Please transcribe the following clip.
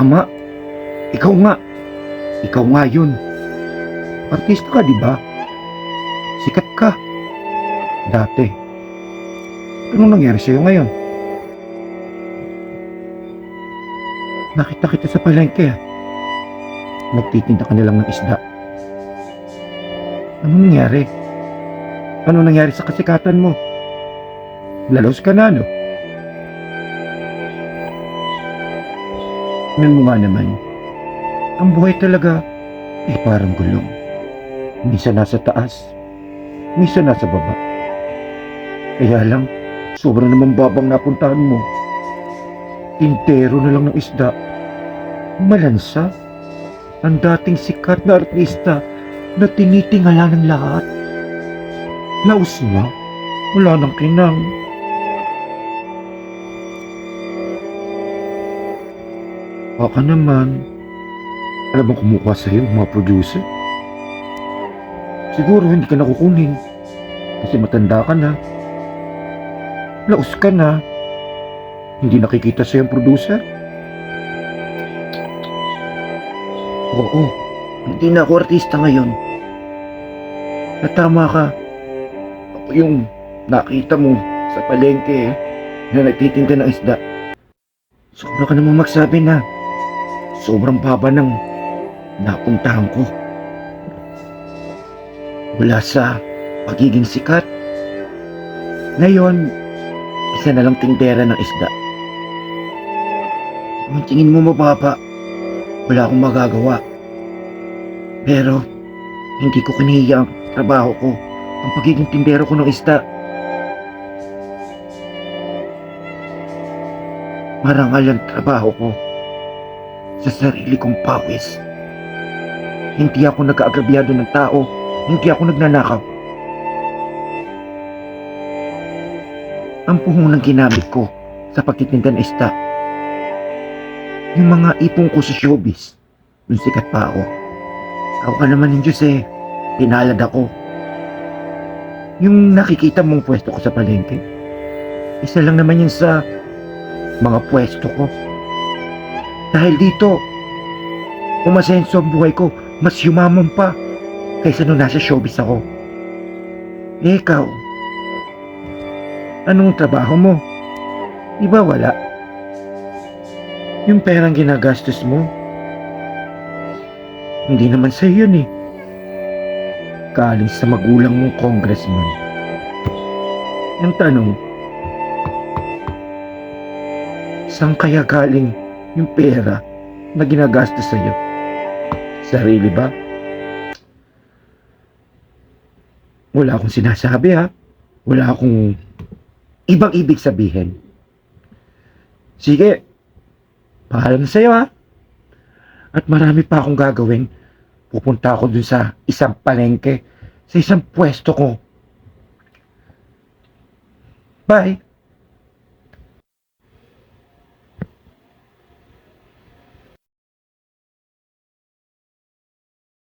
Tama. Ikaw nga. Ikaw nga yun. Artista ka, di ba? Sikat ka. Dati. Anong nangyari sa'yo ngayon? Nakita kita sa palengke. Nagtitinda ka na lang ng isda. Anong nangyari? Anong nangyari sa kasikatan mo? Lalos ka na, no? Tingnan mo nga naman. Ang buhay talaga parang gulong. Minsan nasa taas, minsan nasa baba. Kaya lang, sobrang naman babang napuntahan mo. Tintero na lang ng isda. Malansa. Ang dating sikat na artista na tinitingala ng lahat. Laos na. Wala nang kinang. Baka naman, alam mo kumukuha sa'yo mga producer? Siguro hindi ka na kukunin. Kasi matanda ka na. Laos ka na. Hindi nakikita sa'yo ang producer? Oo, hindi na ako artista ngayon. Natama ka. Ako yung nakita mo sa palengke na nagtitinda ng isda. Sobra ka namang magsabi na sobrang baba ng napuntahan ko. Mula sa pagiging sikat, ngayon, isa na lang tindera ng isda. Kung tingin mo mababa, wala akong magagawa. Pero, hindi ko kinihiya ang trabaho ko, ang pagiging tindero ko ng isda. Marangal ang trabaho ko sa sarili kong pawis. Hindi ako nag-aagrabyado ng tao, hindi ako nagnanakaw. Ang puhunang ginamit ko sa pagtitinda ng isda, yung mga ipong ko sa showbiz, nung sikat pa ako. Ako ka naman ng Diyos pinalad ako. Yung nakikita mong pwesto ko sa palengke, isa lang naman yun sa mga pwesto ko. Dahil dito, umasenso ang buhay ko, mas yumamon pa kaysa nung nasa showbiz ako. Ikaw, anong trabaho mo? Di ba wala? Yung perang ginagastos mo, hindi naman sa'yo yun galing sa magulang mong congressman. Yung tanong, saan kaya galing yung pera na ginagastos sa'yo? Sarili ba? Wala akong sinasabi Wala akong ibang ibig sabihin. Sige, paalam sa'yo At marami pa akong gagawin. Pupunta ako dun sa isang palengke, sa isang pwesto ko. Bye!